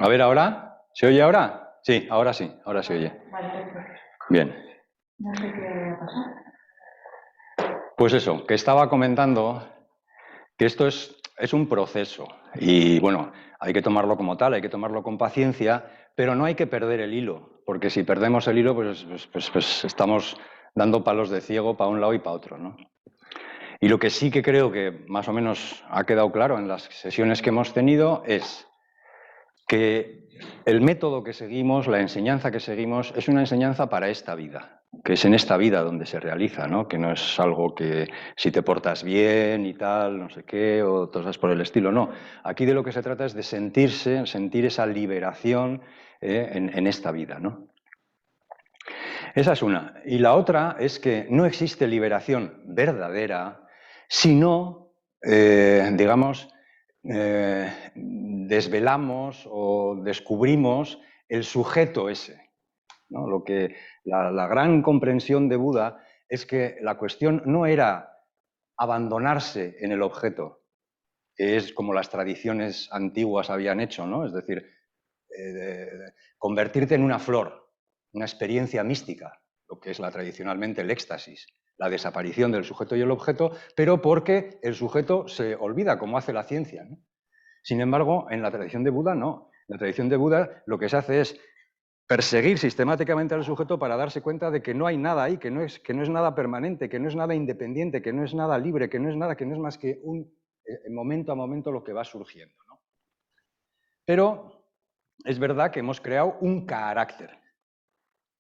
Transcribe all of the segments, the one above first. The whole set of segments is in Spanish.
A ver, ¿ahora? ¿Se oye ahora? Sí, ahora se oye. Vale, perfecto. Bien. No sé qué va a pasar. Pues eso, que estaba comentando que esto es un proceso y bueno, hay que tomarlo como tal, hay que tomarlo con paciencia, pero no hay que perder el hilo, porque si perdemos el hilo, pues estamos dando palos de ciego para un lado y para otro, ¿no? Y lo que sí que creo que más o menos ha quedado claro en las sesiones que hemos tenido es que el método que seguimos, la enseñanza que seguimos, es una enseñanza para esta vida, que es en esta vida donde se realiza, ¿no? Que no es algo que si te portas bien y tal, no sé qué, o cosas por el estilo, no. Aquí de lo que se trata es de sentir esa liberación en esta vida, ¿no? Esa es una. Y la otra es que no existe liberación verdadera si no, digamos, desvelamos o descubrimos el sujeto ese, ¿no? La gran comprensión de Buda es que la cuestión no era abandonarse en el objeto, que es como las tradiciones antiguas habían hecho, ¿no? Es decir, eh, convertirte en una flor, una experiencia mística, lo que es tradicionalmente el éxtasis, la desaparición del sujeto y el objeto, pero porque el sujeto se olvida, como hace la ciencia, ¿no? Sin embargo, en la tradición de Buda no. En la tradición de Buda lo que se hace es perseguir sistemáticamente al sujeto para darse cuenta de que no hay nada ahí, que no es nada permanente, que no es nada independiente, que no es nada libre, que no es más que un momento a momento lo que va surgiendo, ¿no? Pero es verdad que hemos creado un carácter,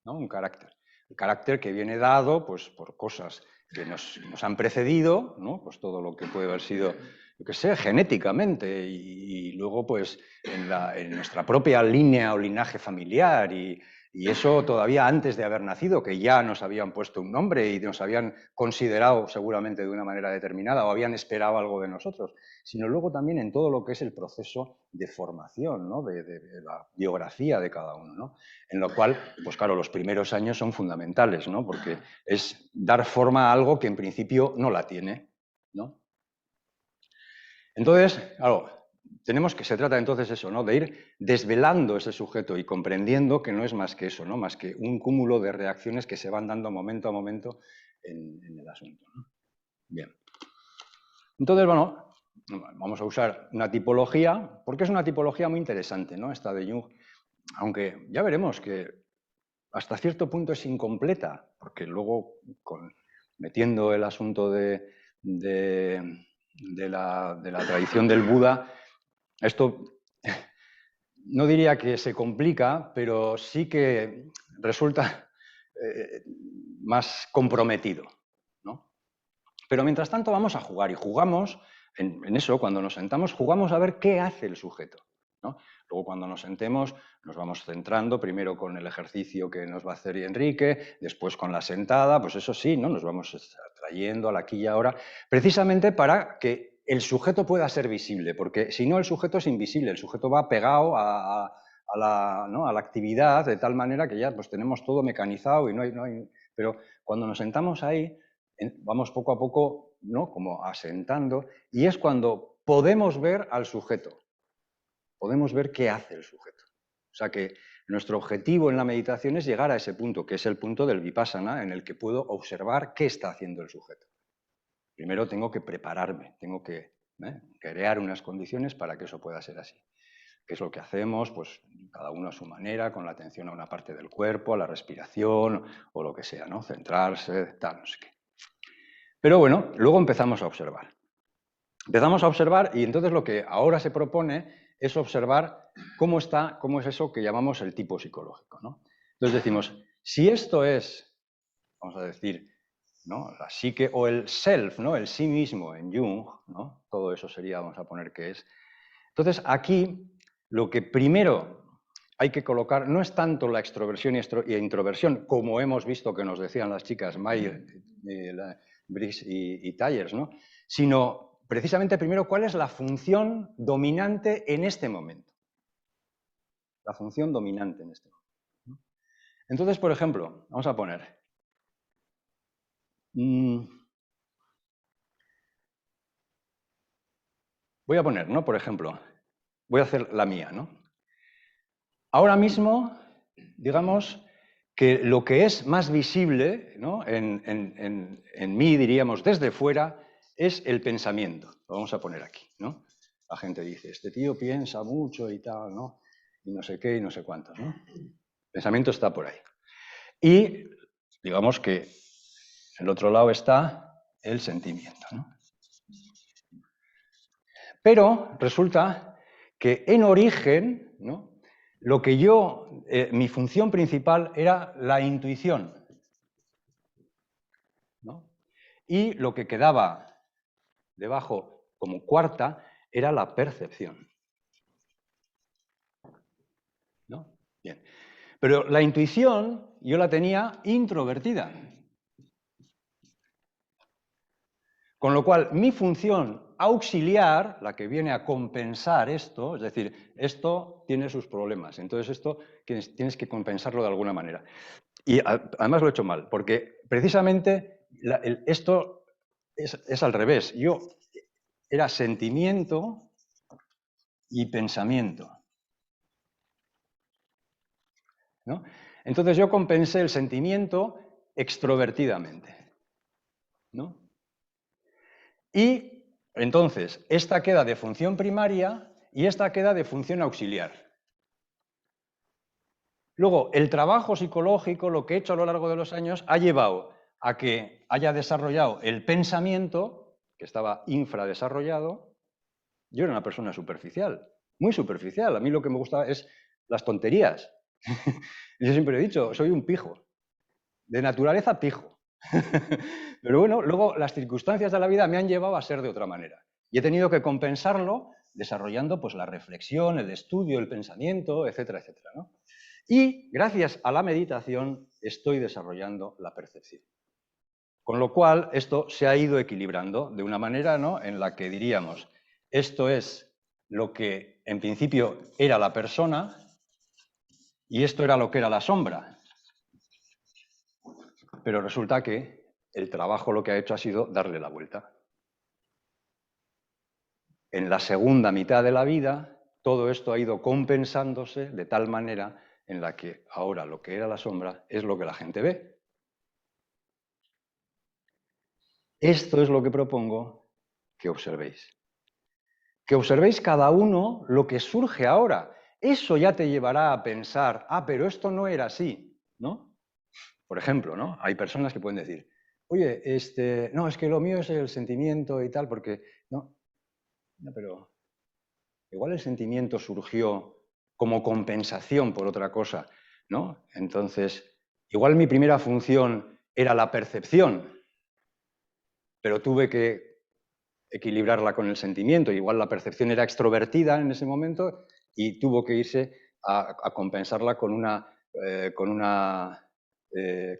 ¿no? Un carácter. El carácter que viene dado pues, por cosas que nos han precedido, ¿no? Pues todo lo que puede haber sido, yo que sé, genéticamente y luego pues en nuestra propia línea o linaje familiar y eso todavía antes de haber nacido, que ya nos habían puesto un nombre y nos habían considerado seguramente de una manera determinada o habían esperado algo de nosotros, sino luego también en todo lo que es el proceso de formación, ¿no? de la biografía de cada uno, ¿no? En lo cual, pues claro, los primeros años son fundamentales, ¿no? Porque es dar forma a algo que en principio no la tiene, ¿no? Entonces, claro, se trata entonces eso, ¿no? De ir desvelando ese sujeto y comprendiendo que no es más que eso, ¿no? Más que un cúmulo de reacciones que se van dando momento a momento en el asunto, ¿no? Bien. Entonces, bueno, vamos a usar una tipología, porque es una tipología muy interesante, ¿no? Esta de Jung, aunque ya veremos que hasta cierto punto es incompleta, porque luego, metiendo el asunto de la tradición del Buda, esto no diría que se complica, pero sí que resulta más comprometido, ¿no? Pero mientras tanto vamos a jugar y jugamos en eso, cuando nos sentamos, jugamos a ver qué hace el sujeto, ¿no? Luego cuando nos sentemos nos vamos centrando primero con el ejercicio que nos va a hacer Enrique, después con la sentada, pues eso sí, ¿no? Nos vamos trayendo al aquí y ahora, precisamente para que el sujeto pueda ser visible, porque si no el sujeto es invisible, el sujeto va pegado ¿no? a la actividad de tal manera que ya pues tenemos todo mecanizado y no hay... Pero cuando nos sentamos ahí, vamos poco a poco, ¿no? Como asentando, y es cuando podemos ver al sujeto, podemos ver qué hace el sujeto. O sea que nuestro objetivo en la meditación es llegar a ese punto, que es el punto del vipassana, en el que puedo observar qué está haciendo el sujeto. Primero tengo que prepararme, tengo que crear unas condiciones para que eso pueda ser así. ¿Qué es lo que hacemos? Pues cada uno a su manera, con la atención a una parte del cuerpo, a la respiración o lo que sea, ¿no? Centrarse, tal, no sé qué. Pero bueno, luego empezamos a observar. Empezamos a observar y entonces lo que ahora se propone es observar cómo es eso que llamamos el tipo psicológico, ¿no? Entonces decimos, si esto es, vamos a decir, ¿no? La psique o el self, ¿no? El sí mismo en Jung, ¿no? Todo eso sería, vamos a poner que es. Entonces aquí lo que primero hay que colocar no es tanto la extroversión y introversión, como hemos visto que nos decían las chicas Mayer, Briggs y Tyers, ¿no? Sino precisamente primero cuál es la función dominante en este momento. La función dominante en este momento, ¿no? Entonces, por ejemplo, vamos a poner... voy a poner, ¿no? Por ejemplo, voy a hacer la mía, ¿no? ahora mismo, digamos que lo que es más visible, ¿no?, en mí, diríamos, desde fuera, es el pensamiento. Lo vamos a poner aquí, ¿no? La gente dice, este tío piensa mucho y tal, ¿no? Y no sé qué y no sé cuántos, ¿no? El pensamiento está por ahí. Y digamos que en el otro lado está el sentimiento, ¿no? Pero resulta que en origen, ¿no?, lo que mi función principal era la intuición, ¿no? Y lo que quedaba debajo como cuarta era la percepción, ¿no? Bien. Pero la intuición yo la tenía introvertida. Con lo cual, mi función auxiliar, la que viene a compensar esto, es decir, esto tiene sus problemas, entonces esto tienes que compensarlo de alguna manera. Y además lo he hecho mal, porque precisamente esto es al revés. Yo era sentimiento y pensamiento, ¿no? Entonces yo compensé el sentimiento extrovertidamente, ¿no? Y entonces, esta queda de función primaria y esta queda de función auxiliar. Luego, el trabajo psicológico, lo que he hecho a lo largo de los años, ha llevado a que haya desarrollado el pensamiento, que estaba infradesarrollado. Yo era una persona superficial, muy superficial. A mí lo que me gusta es las tonterías. Yo siempre he dicho, soy un pijo, de naturaleza pijo. Pero bueno, luego las circunstancias de la vida me han llevado a ser de otra manera. Y he tenido que compensarlo desarrollando pues, la reflexión, el estudio, el pensamiento, etcétera, etcétera, ¿no? Y gracias a la meditación estoy desarrollando la percepción. Con lo cual, esto se ha ido equilibrando de una manera, ¿no?, en la que diríamos, esto es lo que en principio era la persona y esto era lo que era la sombra. Pero resulta que el trabajo lo que ha hecho ha sido darle la vuelta. En la segunda mitad de la vida, todo esto ha ido compensándose de tal manera en la que ahora lo que era la sombra es lo que la gente ve. Esto es lo que propongo que observéis. Que observéis cada uno lo que surge ahora. Eso ya te llevará a pensar, pero esto no era así, ¿no? Por ejemplo, ¿no?, hay personas que pueden decir, oye, no, es que lo mío es el sentimiento y tal, porque, no, pero igual el sentimiento surgió como compensación por otra cosa, ¿no? Entonces, igual mi primera función era la percepción, pero tuve que equilibrarla con el sentimiento. Igual la percepción era extrovertida en ese momento y tuvo que irse a compensarla con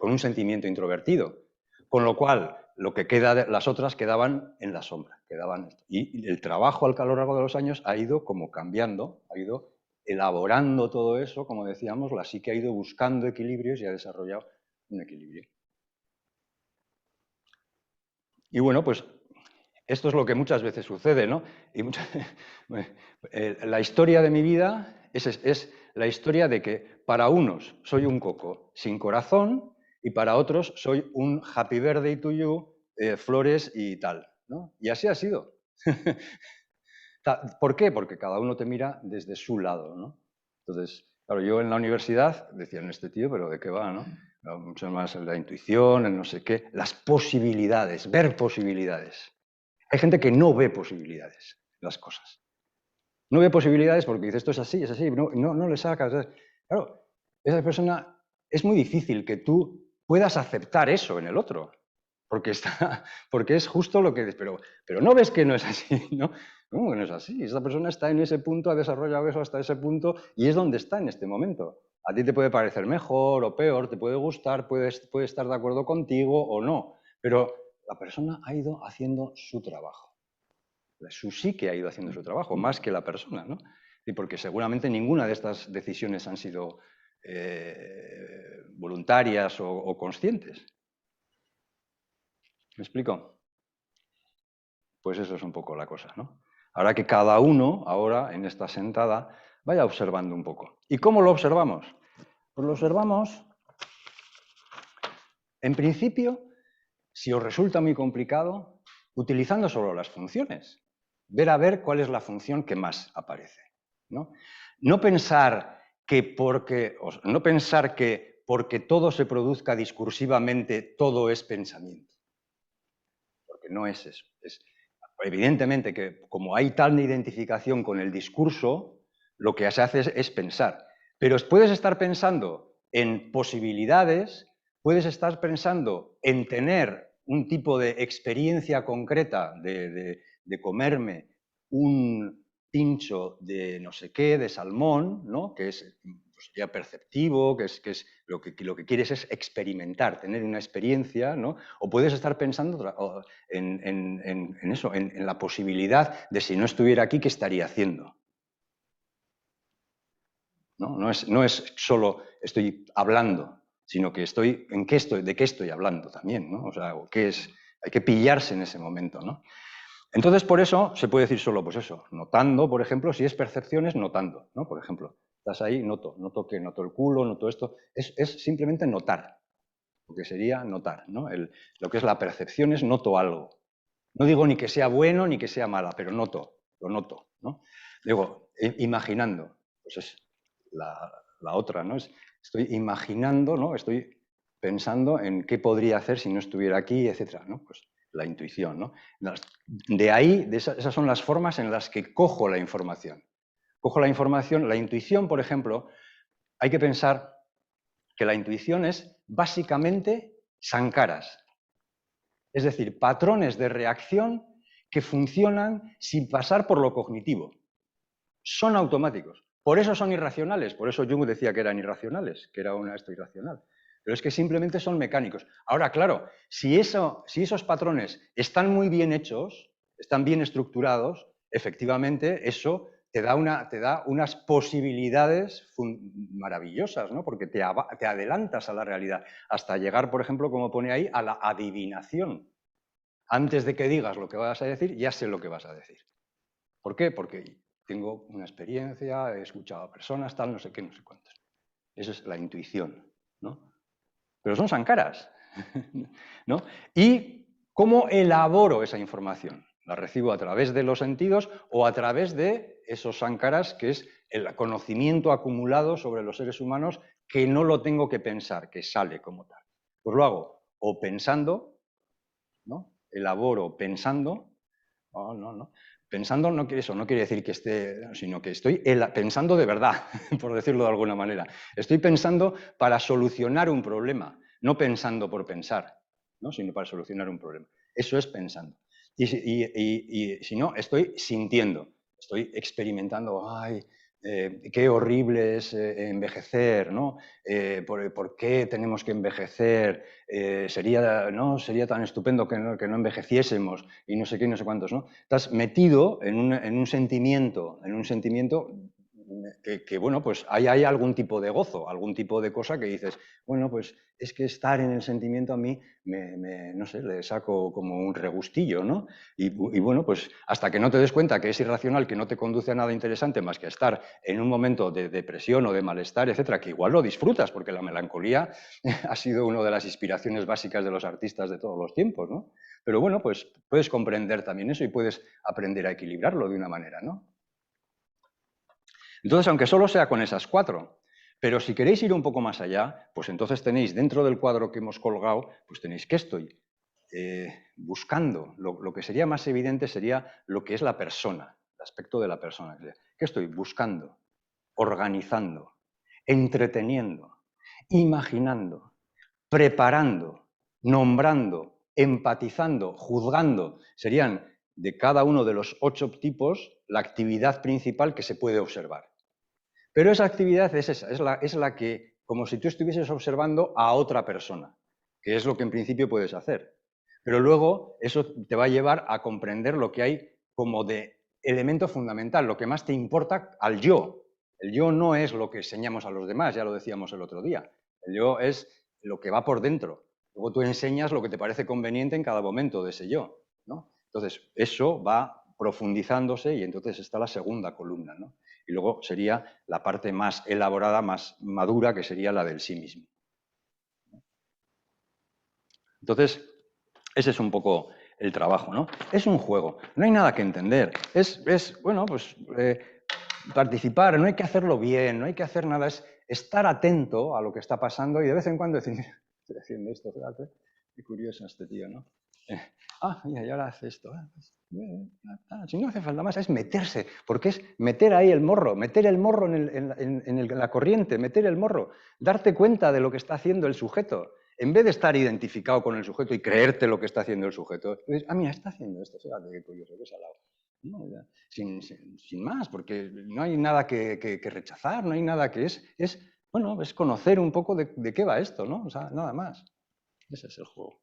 un sentimiento introvertido. Con lo cual, lo que queda, las otras quedaban en la sombra. Y el trabajo a lo largo de los años ha ido como cambiando, ha ido elaborando todo eso, como decíamos, la psique ha ido buscando equilibrios y ha desarrollado un equilibrio. Y bueno, pues esto es lo que muchas veces sucede, ¿no? Y la historia de mi vida es la historia de que para unos soy un coco sin corazón y para otros soy un happy birthday to you, flores y tal, ¿no? Y así ha sido. ¿Por qué? Porque cada uno te mira desde su lado, ¿no? Entonces, claro, yo en la universidad decían, este tío, pero ¿de qué va, no? Mucho más la intuición, el no sé qué, las posibilidades, ver posibilidades. Hay gente que no ve posibilidades en las cosas. No ve posibilidades porque dice, esto es así, no le sacas. Claro, esa persona, es muy difícil que tú puedas aceptar eso en el otro, porque es justo lo que dices, pero no ves que no es así, ¿no? No, no es así. Esa persona está en ese punto, ha desarrollado eso hasta ese punto y es donde está en este momento. A ti te puede parecer mejor o peor, te puede gustar, puede estar de acuerdo contigo o no, pero la persona ha ido haciendo su trabajo. Su psique ha ido haciendo su trabajo, más que la persona, ¿no? Y porque seguramente ninguna de estas decisiones han sido voluntarias o conscientes. ¿Me explico? Pues eso es un poco la cosa, ¿no? Ahora que cada uno, ahora en esta sentada, Vaya observando un poco. ¿Y cómo lo observamos? Pues lo observamos, en principio, si os resulta muy complicado, utilizando solo las funciones. Ver a ver cuál es la función que más aparece, ¿no? No pensar que porque todo se produzca discursivamente, todo es pensamiento. Porque no es eso. Evidentemente que como hay tal identificación con el discurso, lo que se hace es pensar. Pero puedes estar pensando en posibilidades, puedes estar pensando en tener un tipo de experiencia concreta de comerme un pincho de no sé qué, de salmón, ¿no? Que es pues, ya perceptivo, que es lo que quieres es experimentar, tener una experiencia, ¿no? O puedes estar pensando en eso, en la posibilidad de si no estuviera aquí, ¿qué estaría haciendo? No es solo estoy hablando, sino que de qué estoy hablando también, ¿no? O sea, hay que pillarse en ese momento, ¿no? Entonces, por eso se puede decir solo, pues eso, notando, por ejemplo, si es percepciones, notando, ¿no? Por ejemplo, estás ahí, noto que noto el culo, noto esto, es simplemente notar, lo que sería notar, ¿no? Lo que es la percepción es noto algo. No digo ni que sea bueno ni que sea mala, pero lo noto, ¿no? Digo, imaginando, pues es la otra, ¿no? Estoy imaginando, ¿no? Estoy pensando en qué podría hacer si no estuviera aquí, etcétera, ¿no? Pues la intuición, ¿no? De ahí, esas son las formas en las que cojo la información. Cojo la información, la intuición, por ejemplo, hay que pensar que la intuición es básicamente sankaras, es decir, patrones de reacción que funcionan sin pasar por lo cognitivo. Son automáticos. Por eso son irracionales. Por eso Jung decía que eran irracionales, que era esto irracional. Pero es que simplemente son mecánicos. Ahora, claro, si esos patrones están muy bien hechos, están bien estructurados, efectivamente eso te da unas posibilidades maravillosas, ¿no? Porque te adelantas a la realidad, hasta llegar, por ejemplo, como pone ahí, a la adivinación. Antes de que digas lo que vas a decir, ya sé lo que vas a decir. ¿Por qué? Porque tengo una experiencia, he escuchado a personas, tal, no sé qué, no sé cuántos. Esa es la intuición, ¿no? Pero son sankaras, ¿no? ¿Y cómo elaboro esa información? La recibo a través de los sentidos o a través de esos sankaras, que es el conocimiento acumulado sobre los seres humanos que no lo tengo que pensar, que sale como tal. Pues lo hago o pensando, ¿no? Elaboro pensando. No. Pensando no quiere decir que esté, sino que estoy pensando de verdad, por decirlo de alguna manera. Estoy pensando para solucionar un problema, no pensando por pensar, ¿no? Sino para solucionar un problema. Eso es pensando. Y si no, estoy sintiendo, estoy experimentando, ay, qué horrible es envejecer, ¿no? ¿Por qué tenemos que envejecer? Sería tan estupendo que no envejeciésemos y no sé qué, no sé cuántos, ¿no? Estás metido en un sentimiento que, bueno, pues hay algún tipo de gozo, algún tipo de cosa que dices, bueno, pues es que estar en el sentimiento a mí, no sé, le saco como un regustillo, ¿no? Y bueno, pues hasta que no te des cuenta que es irracional, que no te conduce a nada interesante más que a estar en un momento de depresión o de malestar, etcétera, que igual lo disfrutas, porque la melancolía ha sido una de las inspiraciones básicas de los artistas de todos los tiempos, ¿no? Pero bueno, pues puedes comprender también eso y puedes aprender a equilibrarlo de una manera, ¿no? Entonces, aunque solo sea con esas cuatro, pero si queréis ir un poco más allá, pues entonces tenéis dentro del cuadro que hemos colgado, pues tenéis que estoy buscando. Lo que sería más evidente sería lo que es la persona, el aspecto de la persona. ¿Qué estoy buscando? Organizando, entreteniendo, imaginando, preparando, nombrando, empatizando, juzgando. Serían de cada uno de los 8 tipos la actividad principal que se puede observar. Pero esa actividad es esa, es la que, como si tú estuvieses observando a otra persona, que es lo que en principio puedes hacer. Pero luego eso te va a llevar a comprender lo que hay como de elemento fundamental, lo que más te importa al yo. El yo no es lo que enseñamos a los demás, ya lo decíamos el otro día. El yo es lo que va por dentro. Luego tú enseñas lo que te parece conveniente en cada momento de ese yo, ¿no? Entonces, eso va profundizándose y entonces está la segunda columna, ¿no? Y luego sería la parte más elaborada, más madura, que sería la del sí mismo. Entonces, ese es un poco el trabajo, ¿no? Es un juego, no hay nada que entender. Bueno, pues participar, no hay que hacerlo bien, no hay que hacer nada, es estar atento a lo que está pasando y de vez en cuando decir, estoy haciendo esto, fíjate, qué curioso este tío, ¿no? Mira, y ahora hace esto. Si no hace falta más, es meterse, porque es meter ahí el morro, meter el morro en la corriente, meter el morro, darte cuenta de lo que está haciendo el sujeto, en vez de estar identificado con el sujeto y creerte lo que está haciendo el sujeto. Mira, está haciendo esto, fíjate qué curioso, qué salado. No, sin más, porque no hay nada que rechazar, no hay nada que bueno, es conocer un poco de qué va esto, ¿no? O sea, nada más. Ese es el juego.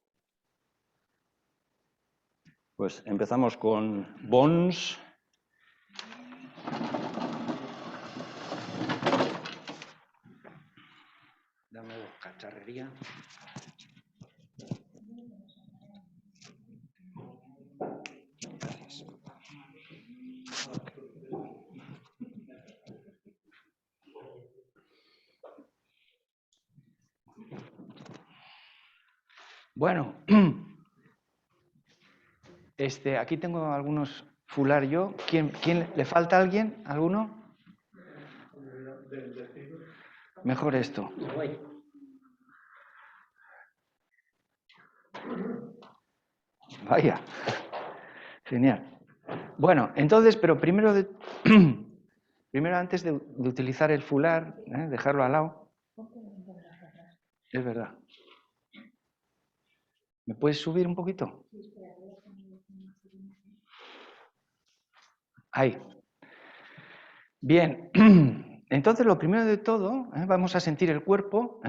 Pues empezamos con Bones. Dame cacharrería. Gracias. Bueno, aquí tengo algunos fular yo. ¿Quién le falta a alguien? ¿Alguno? Mejor esto. Vaya, genial. Bueno, entonces, pero primero, primero antes de utilizar el fular, dejarlo al lado. Es verdad. ¿Me puedes subir un poquito? Ahí. Bien, entonces lo primero de todo, vamos a sentir el cuerpo,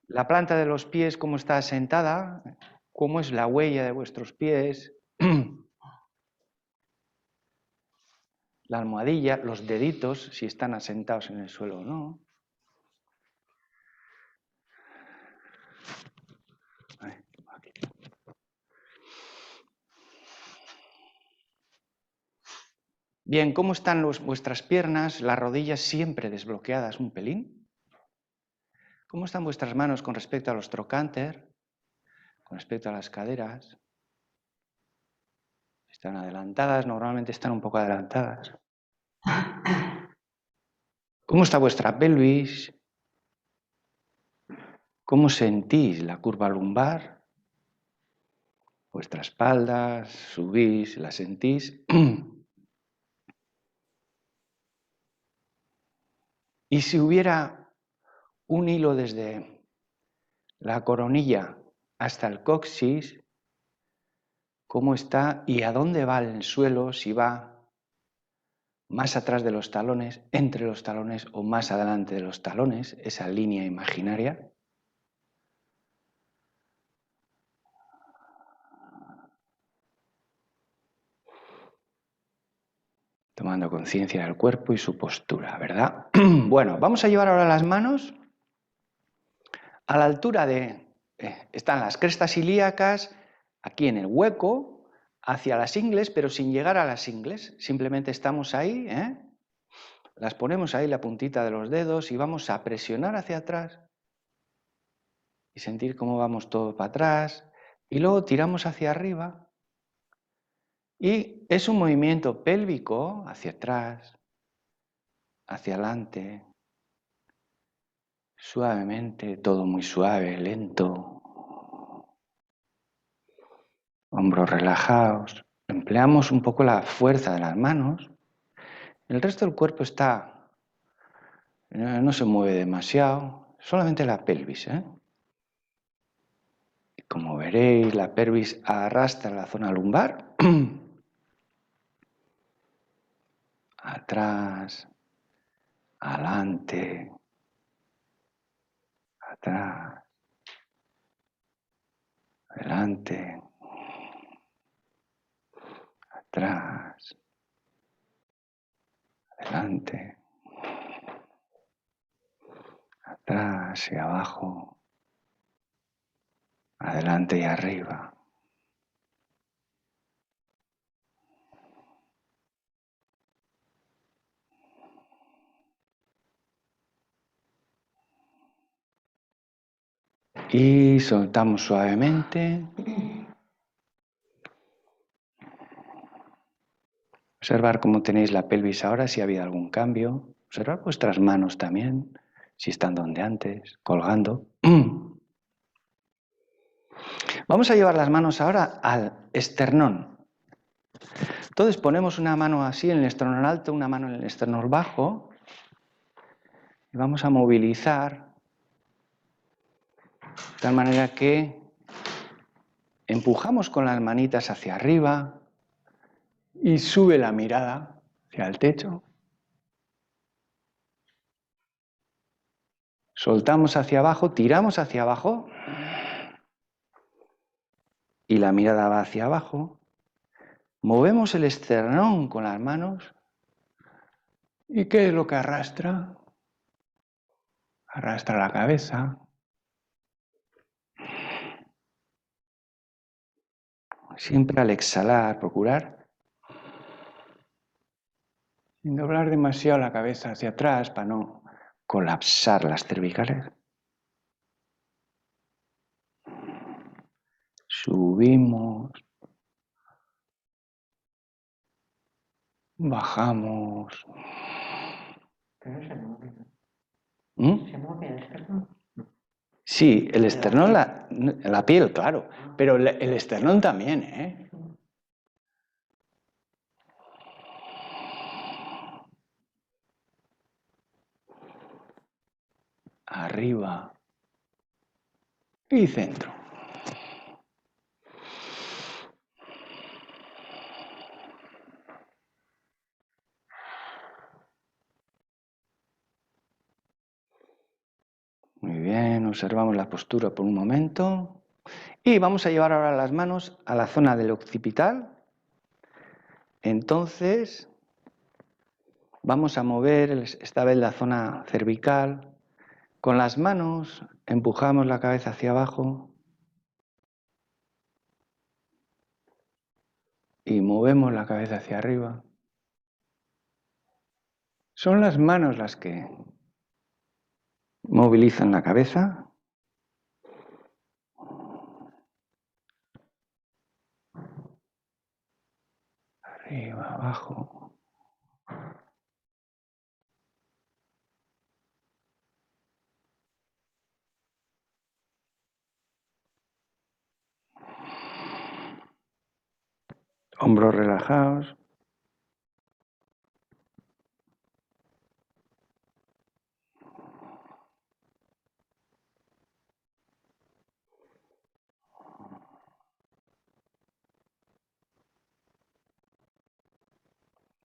la planta de los pies, cómo está asentada, cómo es la huella de vuestros pies, la almohadilla, los deditos, si están asentados en el suelo o no. Aquí. Bien, ¿cómo están vuestras piernas, las rodillas siempre desbloqueadas un pelín? ¿Cómo están vuestras manos con respecto a los trocánter, con respecto a las caderas? ¿Están adelantadas? Normalmente están un poco adelantadas. ¿Cómo está vuestra pelvis? ¿Cómo sentís la curva lumbar? Vuestra espalda, subís, la sentís. Y si hubiera un hilo desde la coronilla hasta el coxis, ¿cómo está y a dónde va el suelo? Si va más atrás de los talones, entre los talones o más adelante de los talones, esa línea imaginaria. Tomando conciencia del cuerpo y su postura, ¿verdad? Bueno, vamos a llevar ahora las manos a la altura de... están las crestas ilíacas, aquí en el hueco, hacia las ingles, pero sin llegar a las ingles. Simplemente estamos ahí, las ponemos ahí, la puntita de los dedos, y vamos a presionar hacia atrás y sentir cómo vamos todo para atrás. Y luego tiramos hacia arriba. Y es un movimiento pélvico hacia atrás, hacia adelante, suavemente, todo muy suave, lento. Hombros relajados. Empleamos un poco la fuerza de las manos. El resto del cuerpo no se mueve demasiado, solamente la pelvis. Y como veréis, la pelvis arrastra la zona lumbar. Atrás, adelante, atrás, adelante, atrás, adelante, atrás y abajo, adelante y arriba. Y soltamos suavemente. Observar cómo tenéis la pelvis ahora, si ha habido algún cambio. Observar vuestras manos también, si están donde antes, colgando. Vamos a llevar las manos ahora al esternón. Entonces ponemos una mano así en el esternón alto, una mano en el esternón bajo. Y vamos a movilizar de tal manera que empujamos con las manitas hacia arriba y sube la mirada hacia el techo. Soltamos hacia abajo, tiramos hacia abajo y la mirada va hacia abajo. Movemos el esternón con las manos. ¿Y qué es lo que arrastra? Arrastra la cabeza. Siempre al exhalar, procurar sin doblar demasiado la cabeza hacia atrás para no colapsar las cervicales. Subimos. Bajamos. Pero se mueve. ¿Mm? Se mueve el esternón. Sí, el esternón, la piel, claro, pero el esternón también, ¿eh? Arriba y centro. Muy bien, observamos la postura por un momento y vamos a llevar ahora las manos a la zona del occipital. Entonces, vamos a mover esta vez la zona cervical. Con las manos empujamos la cabeza hacia abajo y movemos la cabeza hacia arriba. Son las manos las que movilizan la cabeza. Arriba, abajo. Hombros relajados.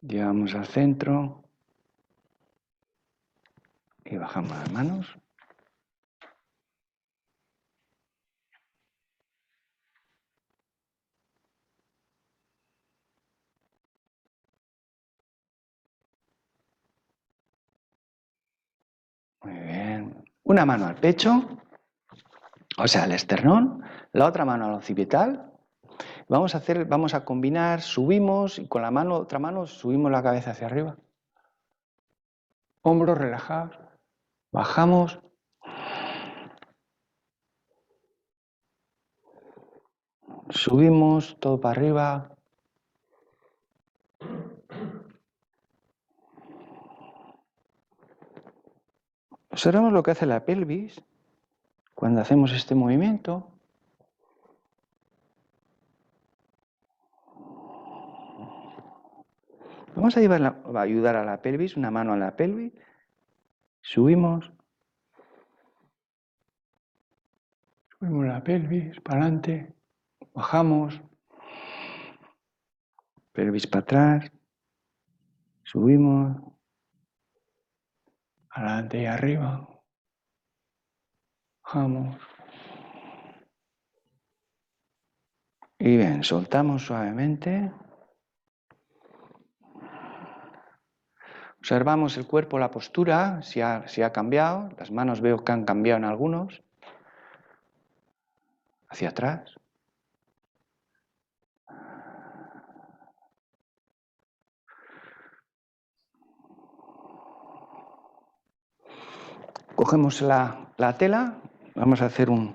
Llevamos al centro y bajamos las manos. Muy bien. Una mano al pecho, o sea, al esternón, la otra mano al occipital. Vamos a combinar, subimos y con la otra mano subimos la cabeza hacia arriba. Hombros relajados. Bajamos. Subimos todo para arriba. Observamos lo que hace la pelvis cuando hacemos este movimiento. Vamos a ayudar a la pelvis, una mano a la pelvis. Subimos. Subimos la pelvis para adelante. Bajamos. Pelvis para atrás. Subimos. Adelante y arriba. Bajamos. Y bien, soltamos suavemente. Observamos el cuerpo, la postura, si ha cambiado. Las manos veo que han cambiado en algunos. Hacia atrás. Cogemos la tela. Vamos a hacer un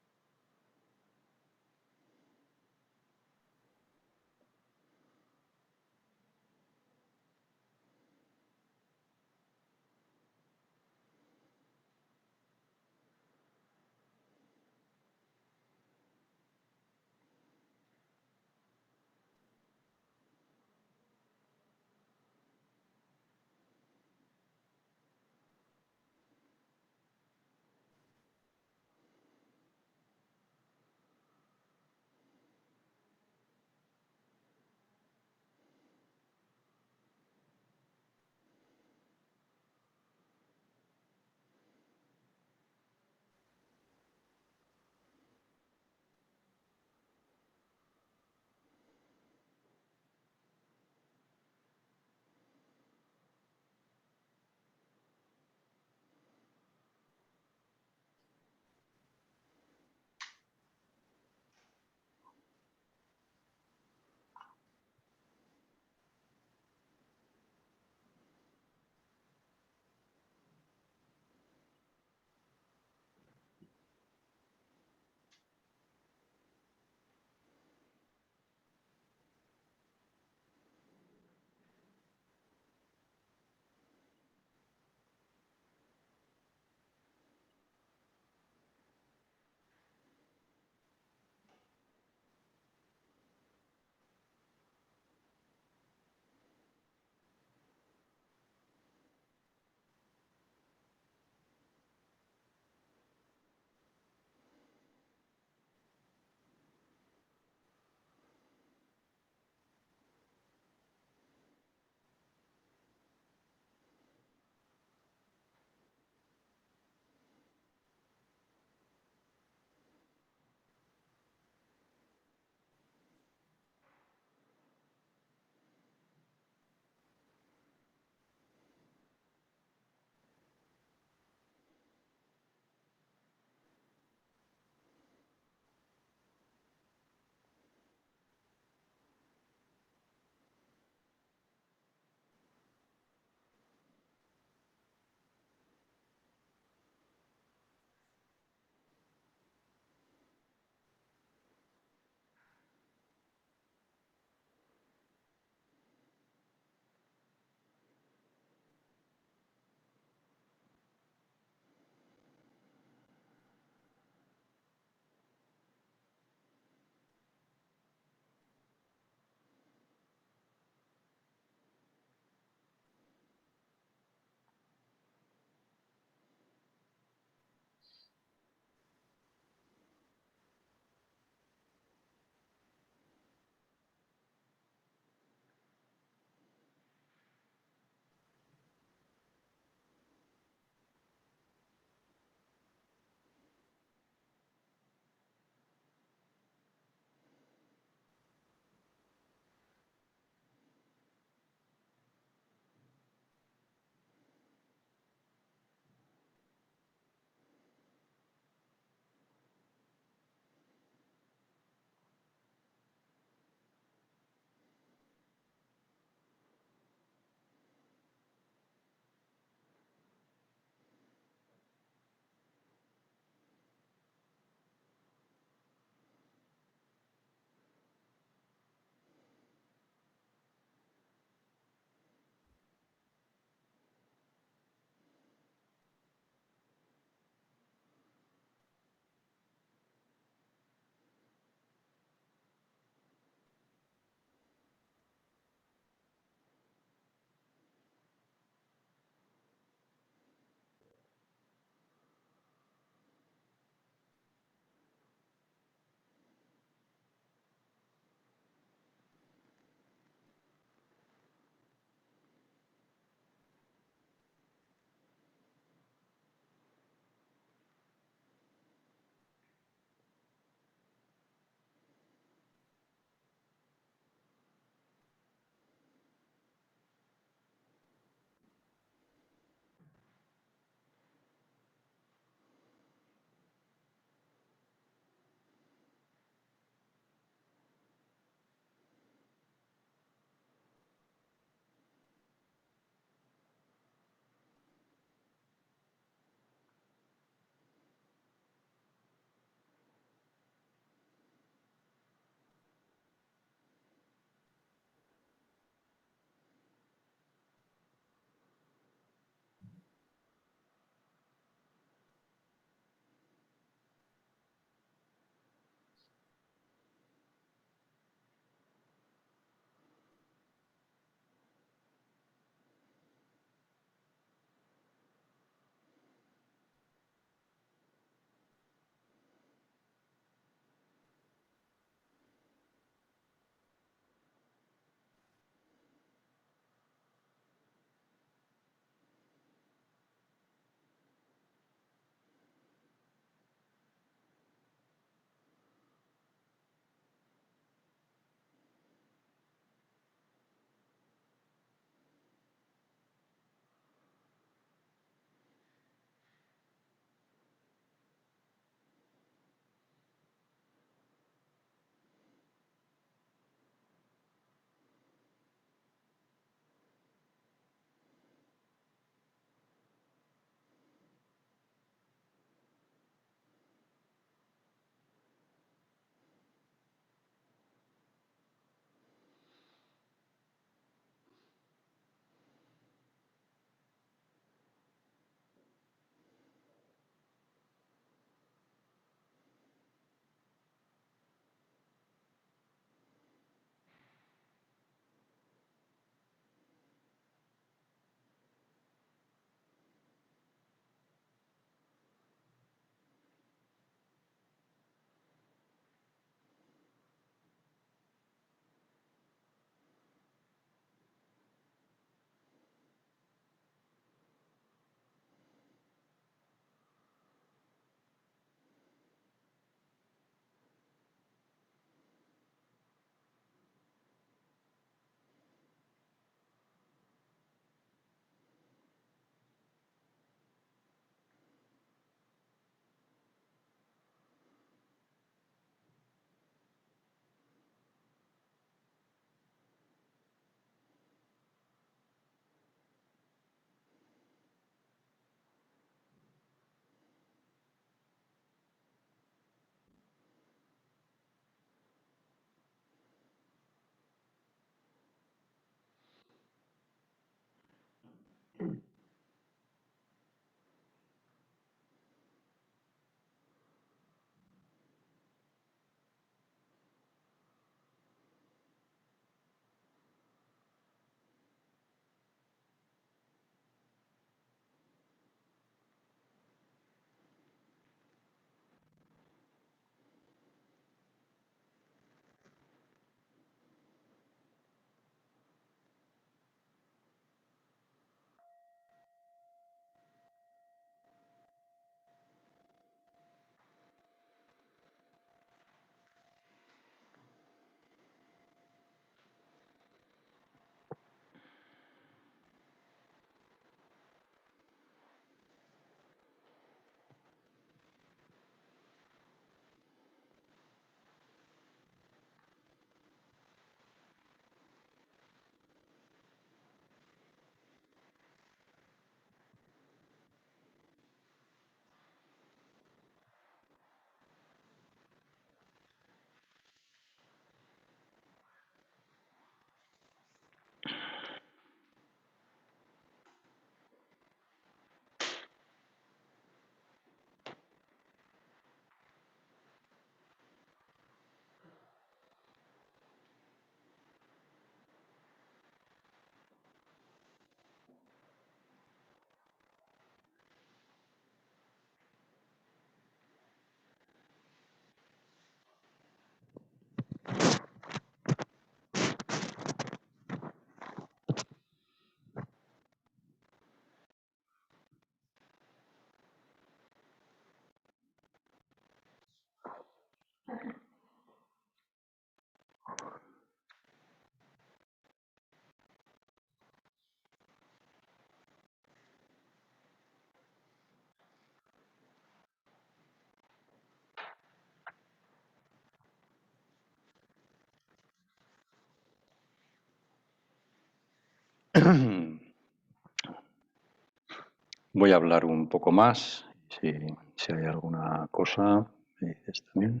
Voy a hablar un poco más, si hay alguna cosa, me dices también.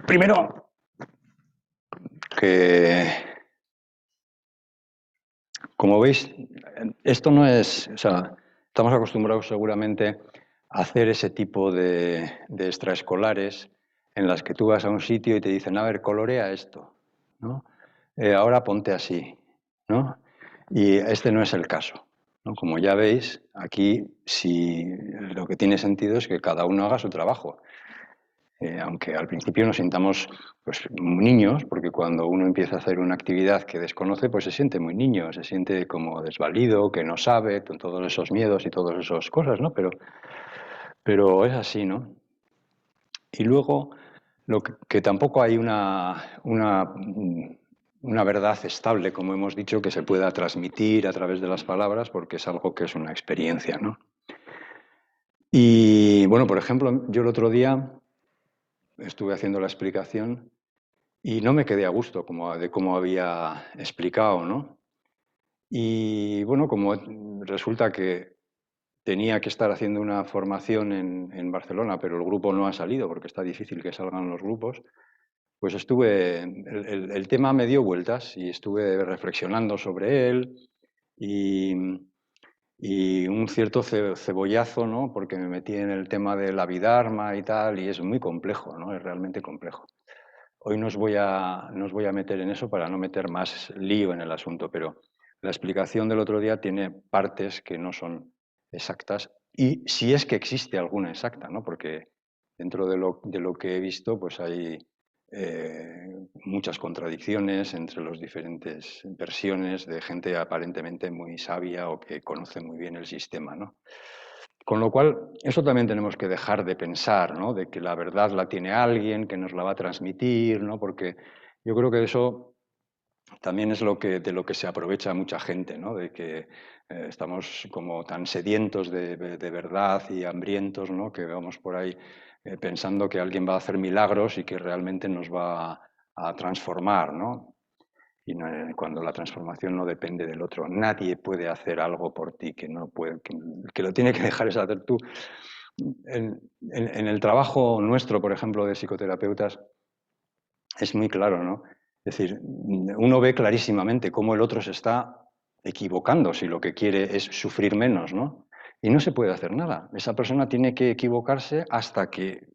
Primero, que, como veis, esto no es, o sea, estamos acostumbrados seguramente a hacer ese tipo de extraescolares en las que tú vas a un sitio y te dicen, a ver, colorea esto, ¿no? Ahora ponte así, ¿no? Y este no es el caso, ¿no? Como ya veis, aquí sí lo que tiene sentido es que cada uno haga su trabajo. Aunque al principio nos sintamos pues, niños, porque cuando uno empieza a hacer una actividad que desconoce, pues se siente muy niño, se siente como desvalido, que no sabe, con todos esos miedos y todas esas cosas, ¿no? Pero es así, ¿no? Y luego, que tampoco hay una verdad estable, como hemos dicho, que se pueda transmitir a través de las palabras, porque es algo que es una experiencia, ¿no? Y bueno, por ejemplo, yo el otro día estuve haciendo la explicación y no me quedé a gusto de cómo había explicado, ¿no? Y bueno, como resulta que tenía que estar haciendo una formación en Barcelona, pero el grupo no ha salido porque está difícil que salgan los grupos, pues el tema me dio vueltas y estuve reflexionando sobre él y, y un cierto cebollazo, ¿no? Porque me metí en el tema de la Abhidharma y tal, y es muy complejo, ¿no? Es realmente complejo. Hoy no os voy a meter en eso para no meter más lío en el asunto, pero la explicación del otro día tiene partes que no son exactas y si es que existe alguna exacta, ¿no? Porque dentro de lo que he visto pues hay muchas contradicciones entre las diferentes versiones de gente aparentemente muy sabia o que conoce muy bien el sistema, ¿no? Con lo cual, eso también tenemos que dejar de pensar, ¿no? De que la verdad la tiene alguien, que nos la va a transmitir, ¿no? Porque yo creo que eso también es de lo que se aprovecha mucha gente, ¿no? De que estamos como tan sedientos de verdad y hambrientos, ¿no? Que vamos por ahí pensando que alguien va a hacer milagros y que realmente nos va a transformar, ¿no? Y cuando la transformación no depende del otro. Nadie puede hacer algo por ti que no puede, que lo tiene que dejar es hacer tú. En el trabajo nuestro, por ejemplo, de psicoterapeutas, es muy claro, ¿no? Es decir, uno ve clarísimamente cómo el otro se está equivocando si lo que quiere es sufrir menos, ¿no? Y no se puede hacer nada. Esa persona tiene que equivocarse hasta que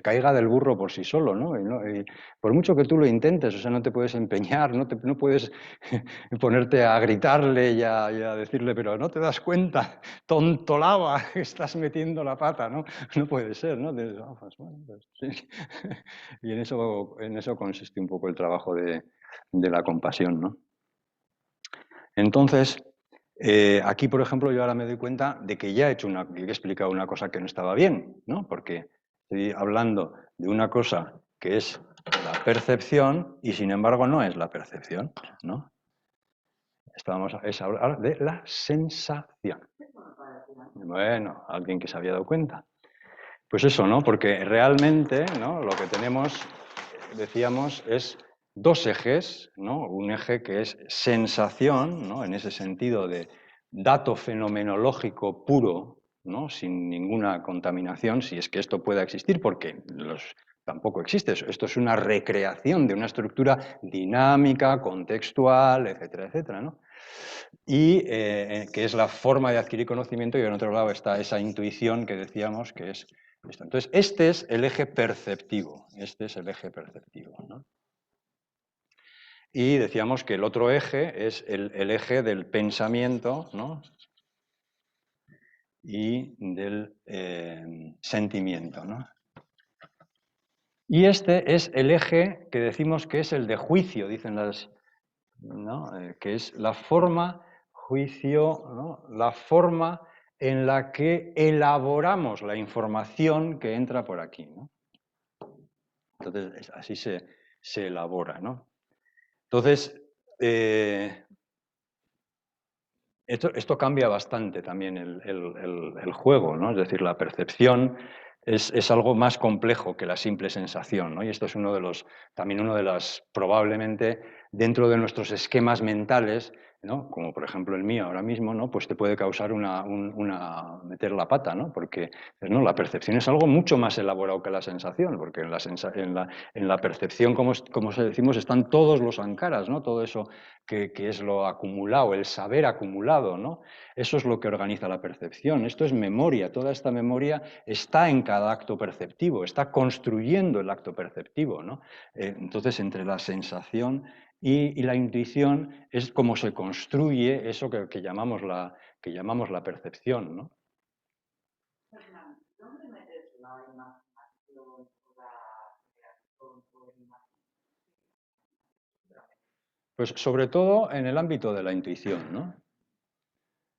caiga del burro por sí solo, ¿no? Y por mucho que tú lo intentes, o sea, no te puedes empeñar, no puedes ponerte a gritarle y a decirle, pero no te das cuenta, tonto lava, estás metiendo la pata, ¿no? No puede ser, ¿no? Sí. Y en eso consiste un poco el trabajo de la compasión, ¿no? Entonces, aquí, por ejemplo, yo ahora me doy cuenta de que ya que he explicado una cosa que no estaba bien, ¿no? Porque estoy hablando de una cosa que es la percepción y, sin embargo, no es la percepción, ¿no? Es hablar de la sensación. Bueno, alguien que se había dado cuenta. Pues eso, ¿no? Porque realmente, ¿no? Lo que tenemos, decíamos, es dos ejes, ¿no? Un eje que es sensación, ¿no? En ese sentido de dato fenomenológico puro, ¿no? Sin ninguna contaminación, si es que esto pueda existir, porque tampoco existe. Esto es una recreación de una estructura dinámica, contextual, etcétera, etcétera, ¿no? Y que es la forma de adquirir conocimiento, y en otro lado está esa intuición que decíamos que es esto. Entonces, este es el eje perceptivo, ¿no? Y decíamos que el otro eje es el eje del pensamiento, ¿no? Y del sentimiento, ¿no? Y este es el eje que decimos que es el de juicio, dicen las, ¿no? Que es la forma, juicio, ¿no? La forma en la que elaboramos la información que entra por aquí, ¿no? Entonces, así se elabora, ¿no? Entonces, esto cambia bastante también el juego, ¿no? Es decir, la percepción es algo más complejo que la simple sensación, ¿no? Y esto es también uno de las, probablemente, dentro de nuestros esquemas mentales, ¿no? Como por ejemplo el mío ahora mismo, ¿no? Pues te puede causar meter la pata, ¿no? Porque no, la percepción es algo mucho más elaborado que la sensación, porque en la percepción, como decimos, están todos los ankaras, ¿no? Todo eso que es lo acumulado, el saber acumulado, ¿no? Eso es lo que organiza la percepción. Esto es memoria. Toda esta memoria está en cada acto perceptivo, está construyendo el acto perceptivo, ¿no? Entonces, entre la sensación y la intuición es como se construye eso que llamamos la percepción, ¿no? ¿Dónde metes la imaginación o la creación o el Pues sobre todo en el ámbito de la intuición, ¿no?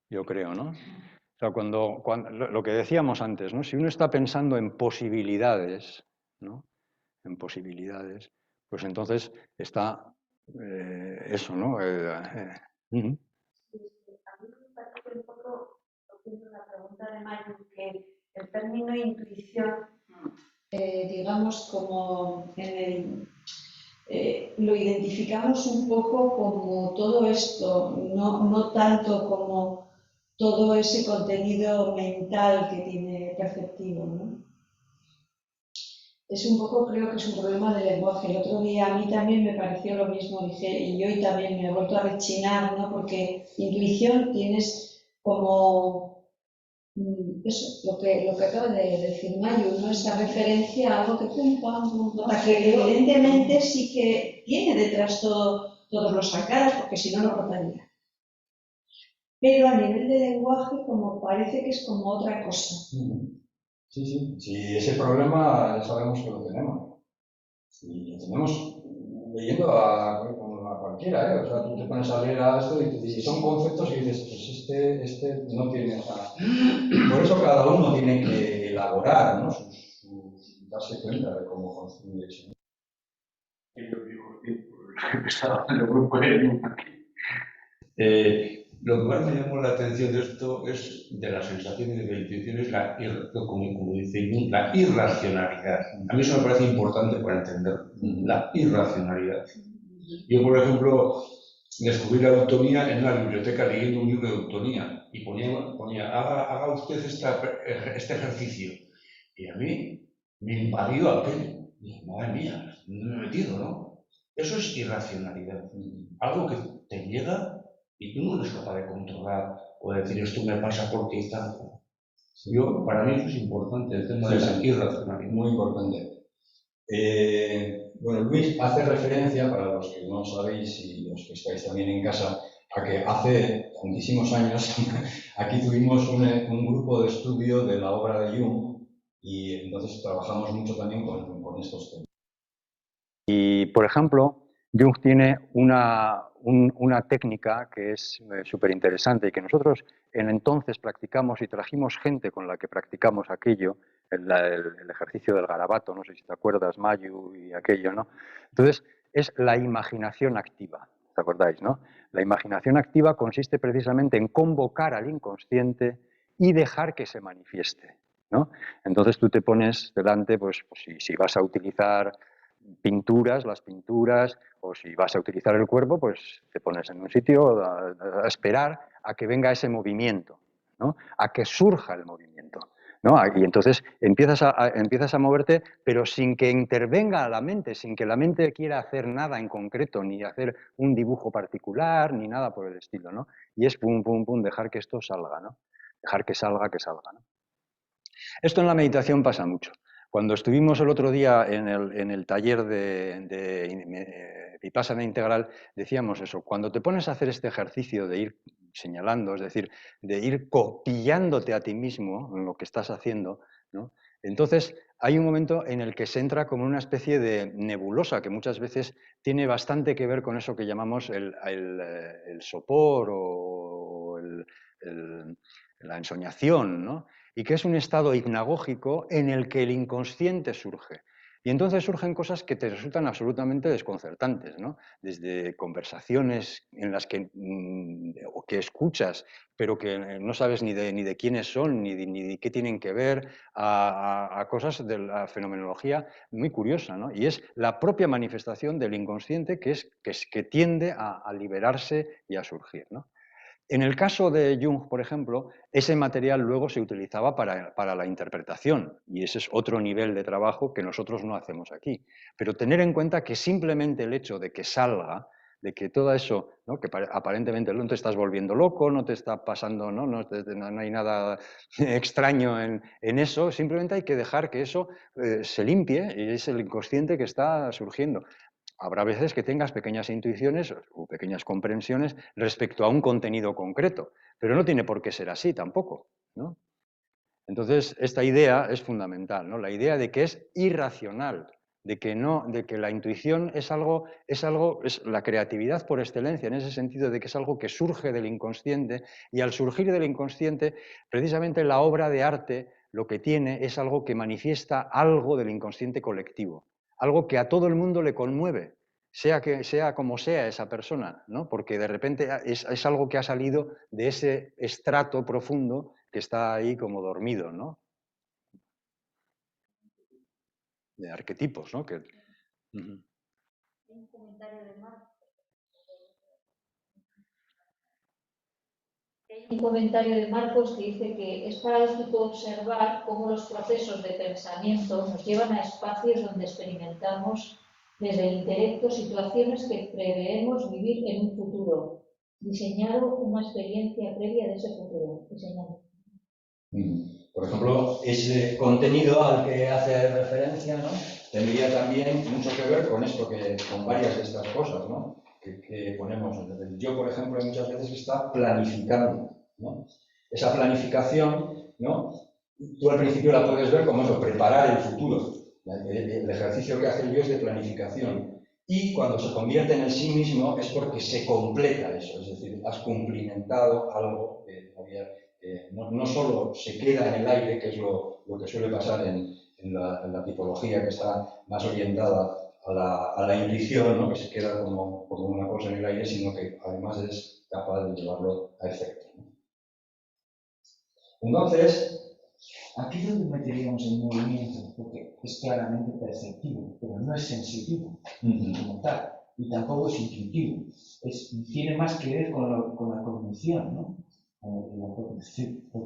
Yo creo, ¿no? O sea, cuando lo que decíamos antes, ¿no? Si uno está pensando en posibilidades, ¿no? En posibilidades, pues entonces está eso, ¿no? Sí, a mí me parece un poco, haciendo la pregunta de Mayu, que el término intuición, digamos, como lo identificamos un poco como todo esto, no tanto como todo ese contenido mental que tiene perceptivo, ¿no? Es un poco, creo que es un problema de lenguaje. El otro día a mí también me pareció lo mismo, dije, y hoy también me he vuelto a rechinar, ¿no? Porque intuición tienes como eso, lo que acaba de decir Mayu, ¿no? Esa referencia a algo que que evidentemente sí que tiene detrás todos los sacados, porque si no, no rotaría. Pero a nivel de lenguaje, como parece que es como otra cosa. Sí, sí. Sí, ese problema ya sabemos que lo tenemos. Y lo tenemos leyendo a cualquiera, ¿eh? O sea, tú te pones a leer a esto y son conceptos y dices, pues este no tiene esa... Por eso cada uno tiene que elaborar, ¿no? Darse cuenta de cómo construye eso. Lo que más me llamó la atención de esto es de las sensaciones y de la intuición es como dice Jung, la irracionalidad. A mí eso me parece importante para entender la irracionalidad. Yo, por ejemplo, descubrí la eutonía en una biblioteca leyendo un libro de eutonía y ponía haga usted este ejercicio. Y a mí me invadió aquello. Y dije, madre mía, no me he metido, ¿no? Eso es irracionalidad. Algo que te llega y tú no eres capaz de controlar o de decir esto me pasa porque está. Para mí eso es importante, el tema de la irracionalidad. Muy importante. Bueno, Luis hace referencia, para los que no sabéis y los que estáis también en casa, a que hace tantísimos años aquí tuvimos un grupo de estudio de la obra de Jung y entonces trabajamos mucho también con estos temas. Y, por ejemplo, Jung tiene una técnica que es súper interesante y que nosotros en entonces practicamos y trajimos gente con la que practicamos aquello, el ejercicio del garabato, no sé si te acuerdas, Mayu y aquello, ¿no? Entonces, es la imaginación activa, ¿te acordáis, no? La imaginación activa consiste precisamente en convocar al inconsciente y dejar que se manifieste, ¿no? Entonces tú te pones delante, pues si vas a utilizar las pinturas, o si vas a utilizar el cuerpo, pues te pones en un sitio a esperar a que venga ese movimiento, ¿no? A que surja el movimiento, ¿no? Y entonces empiezas a moverte, pero sin que intervenga la mente, sin que la mente quiera hacer nada en concreto, ni hacer un dibujo particular, ni nada por el estilo, ¿no? Y es pum, pum, pum, dejar que esto salga, ¿no? Dejar que salga, ¿no? Esto en la meditación pasa mucho. Cuando estuvimos el otro día en el taller de Vipassana integral, decíamos eso, cuando te pones a hacer este ejercicio de ir señalando, es decir, de ir copillándote a ti mismo en lo que estás haciendo, ¿no? Entonces hay un momento en el que se entra como una especie de nebulosa que muchas veces tiene bastante que ver con eso que llamamos el sopor o la ensoñación, ¿no? Y que es un estado hipnagógico en el que el inconsciente surge. Y entonces surgen cosas que te resultan absolutamente desconcertantes, ¿no? Desde conversaciones en las que, o que escuchas, pero que no sabes ni de quiénes son, ni de qué tienen que ver, a cosas de la fenomenología muy curiosa, ¿no? Y es la propia manifestación del inconsciente que tiende a liberarse y a surgir, ¿no? En el caso de Jung, por ejemplo, ese material luego se utilizaba para la interpretación, y ese es otro nivel de trabajo que nosotros no hacemos aquí. Pero tener en cuenta que simplemente el hecho de que salga, de que todo eso, ¿no? Que aparentemente no te estás volviendo loco, no te está pasando, no hay nada extraño en eso, simplemente hay que dejar que eso se limpie, y es el inconsciente que está surgiendo. Habrá veces que tengas pequeñas intuiciones o pequeñas comprensiones respecto a un contenido concreto, pero no tiene por qué ser así tampoco, ¿no? Entonces, esta idea es fundamental, ¿no? La idea de que es irracional, de que la intuición es la creatividad por excelencia, en ese sentido de que es algo que surge del inconsciente, y al surgir del inconsciente, precisamente la obra de arte lo que tiene es algo que manifiesta algo del inconsciente colectivo, algo que a todo el mundo le conmueve, sea como sea esa persona, ¿no? Porque de repente es algo que ha salido de ese estrato profundo que está ahí como dormido, ¿no? De arquetipos, ¿no? Uh-huh. Un comentario de Marcos. Hay un comentario de Marcos que dice que es paradójico observar cómo los procesos de pensamiento nos llevan a espacios donde experimentamos desde el intelecto situaciones que preveemos vivir en un futuro, diseñado una experiencia previa de ese futuro. Diseñado. Por ejemplo, ese contenido al que hace referencia, ¿no? Tendría también mucho que ver con esto, con varias de estas cosas, ¿no? que ponemos. Yo, por ejemplo, hay muchas veces que está planificando, ¿no? Esa planificación, ¿no? Tú al principio la puedes ver como eso, preparar el futuro. El ejercicio que hace el yo es de planificación. Y cuando se convierte en el sí mismo es porque se completa eso, es decir, has cumplimentado algo que había. No solo se queda en el aire, que es lo que suele pasar en la tipología que está más orientada a la intuición, ¿no? Que se queda como una cosa en el aire, sino que además es capaz de llevarlo a efecto, ¿no? Entonces, aquí es donde meteríamos el movimiento, porque es claramente perceptivo, pero no es sensitivo como tal, y tampoco es intuitivo. Tiene más que ver con la cognición, ¿no? La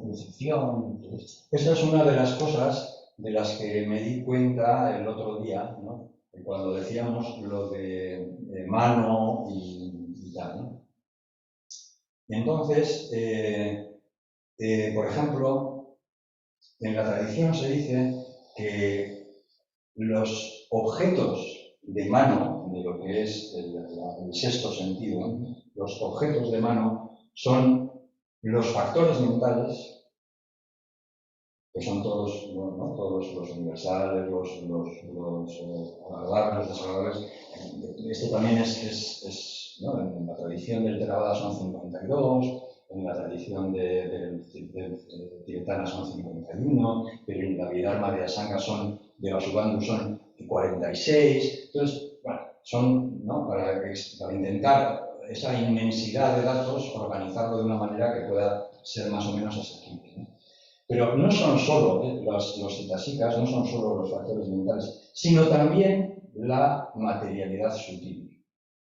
percepción. Esa es una de las cosas de las que me di cuenta el otro día, ¿no? Cuando decíamos lo de mano y tal, ¿no? Entonces, por ejemplo, en la tradición se dice que los objetos de mano, de lo que es el sexto sentido, los objetos de mano son los factores mentales, que son todos, ¿no? Todos los universales, los agradables, los desagradables. Esto también ¿no? En la tradición del Theravada son 52, en la tradición de tibetana son 51, pero en la Abhidharma de Asanga de Vasubandhu son 46. Entonces, bueno, son, ¿no? Para intentar esa inmensidad de datos, organizarlo de una manera que pueda ser más o menos asequible, ¿no? Pero no son solo los citasicas, no son solo los factores mentales, sino también la materialidad sutil.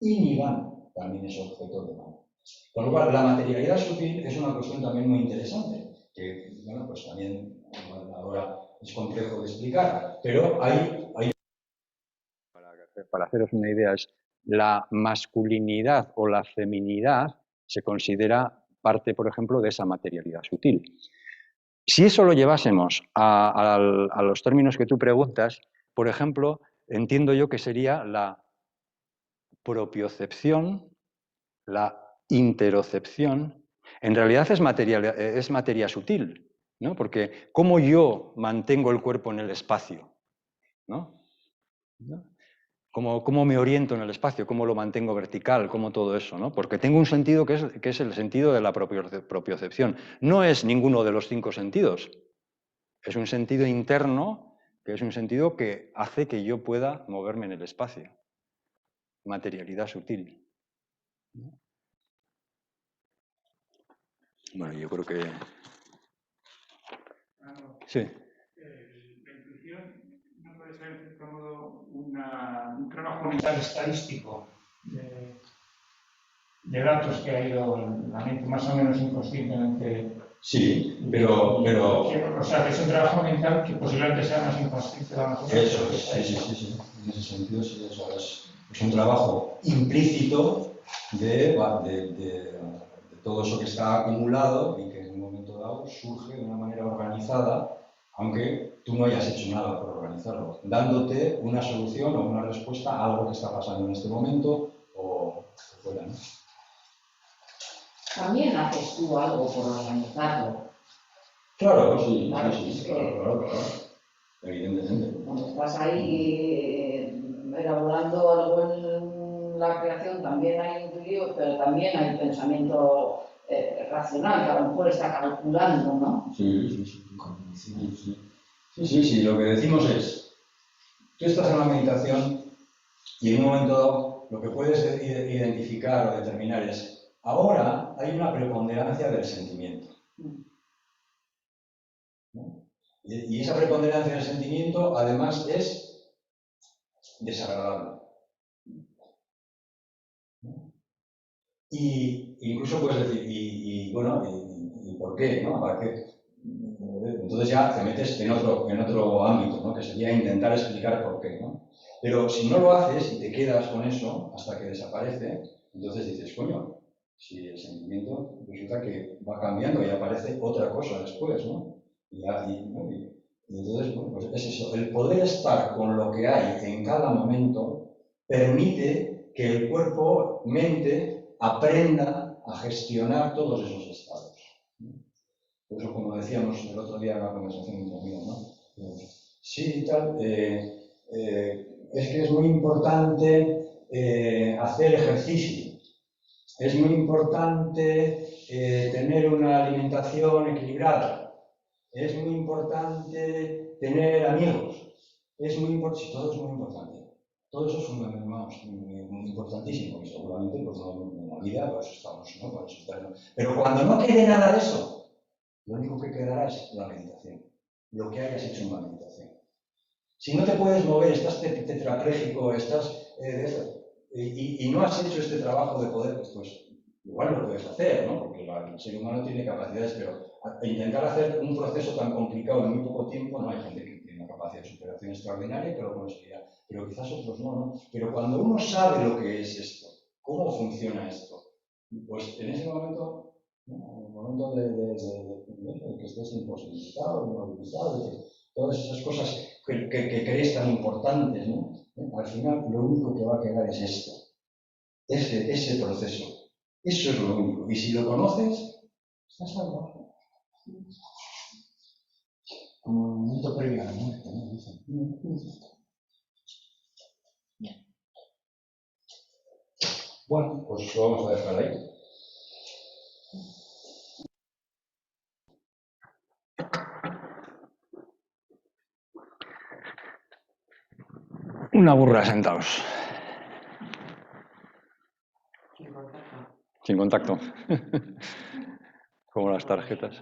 Y Nibbana también es objeto de mano. Con lo cual, la materialidad sutil es una cuestión también muy interesante, que, bueno, pues también ahora es complejo de explicar, pero hay para haceros una idea, es la masculinidad o la feminidad se considera parte, por ejemplo, de esa materialidad sutil. Si eso lo llevásemos a los términos que tú preguntas, por ejemplo, entiendo yo que sería la propiocepción, la interocepción. En realidad es materia sutil, ¿no? Porque ¿cómo yo mantengo el cuerpo en el espacio? ¿No? ¿Cómo me oriento en el espacio? ¿Cómo lo mantengo vertical? ¿Cómo todo eso? ¿No? Porque tengo un sentido que es el sentido de la propiocepción. No es ninguno de los 5 sentidos. Es un sentido interno que es un sentido que hace que yo pueda moverme en el espacio. Materialidad sutil. Bueno, yo creo que... Sí. La intuición no puede ser, en cierto modo, un trabajo mental estadístico de datos que ha ido la mente más o menos inconscientemente. Sí, pero... O sea, que es un trabajo mental que posiblemente sea más inconsciente de la naturaleza. Eso es, sí. En ese sentido, sí, eso es un trabajo implícito de todo eso que está acumulado y que en un momento dado surge de una manera organizada, aunque tú no hayas hecho nada por organizarlo, dándote una solución o una respuesta a algo que está pasando en este momento o fuera, ¿no? También haces tú algo por organizarlo. Claro, sí, Claro, sí, es claro. Evidentemente. Cuando estás ahí elaborando algo en la creación, también hay intuición, pero también hay pensamiento racional, que a lo mejor está calculando, ¿no? Sí. Lo que decimos es, tú estás en la meditación y en un momento dado lo que puedes identificar o determinar es, ahora hay una preponderancia del sentimiento. ¿No? Y esa preponderancia del sentimiento además es desagradable. ¿No? Y incluso puedes decir, ¿y por qué? ¿No? ¿Para qué? Entonces ya te metes en otro ámbito, ¿no? Que sería intentar explicar por qué, ¿no? Pero si no lo haces y te quedas con eso hasta que desaparece, entonces dices, coño, si el sentimiento resulta que va cambiando y aparece otra cosa después, ¿no? Y entonces, bueno, pues es eso, el poder estar con lo que hay en cada momento permite que el cuerpo, mente, aprenda a gestionar todos esos estados. Por eso, como decíamos el otro día en la conversación entre amigos, ¿no? Sí, tal, es que es muy importante hacer ejercicio, es muy importante tener una alimentación equilibrada, es muy importante tener amigos, es muy importante, sí, todo es muy importante. Todo eso es muy importantísimo y seguramente pues, no, en la vida pues, estamos, ¿no? Con eso, pero cuando no quede nada de eso, lo único que quedará es la meditación, lo que hayas hecho en la meditación. Si no te puedes mover, estás tetrapléjico, estás y no has hecho este trabajo de poder, pues igual lo puedes hacer, ¿no? Porque el ser humano tiene capacidades, pero intentar hacer un proceso tan complicado en muy poco tiempo, no hay gente que tiene una capacidad de superación extraordinaria que lo conseguirá, pero quizás otros no, ¿no? Pero cuando uno sabe lo que es esto, cómo funciona esto, pues en ese momento, ¿no? En el momento de que estés imposibilitado, inmovilizado, todas esas cosas que crees tan importantes, ¿no? Al final lo único que va a quedar es esto, ese proceso. Eso es lo único. Y si lo conoces, estás salvo. Como un momento previo a la muerte, ¿no? Dicen. Bueno, pues lo vamos a dejar ahí. Una burra sentados. Sin contacto. Como las tarjetas.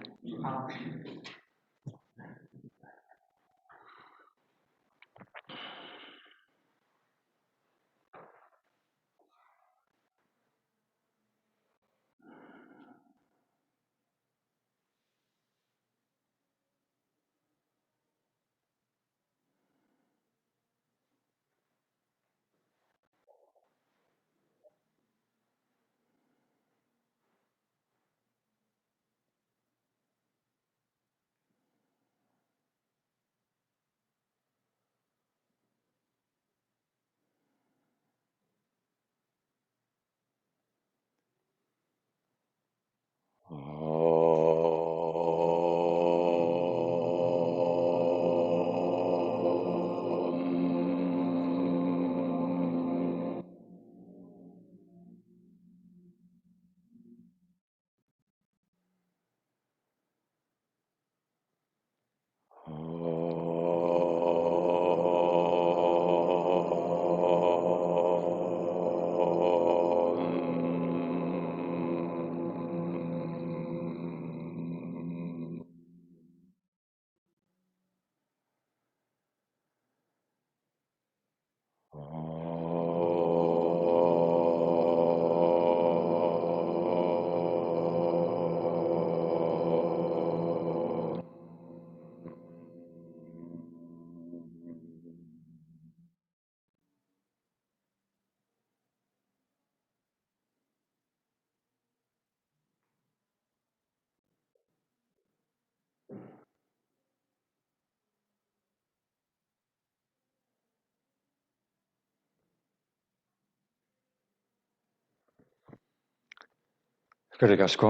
Eskerrik asko.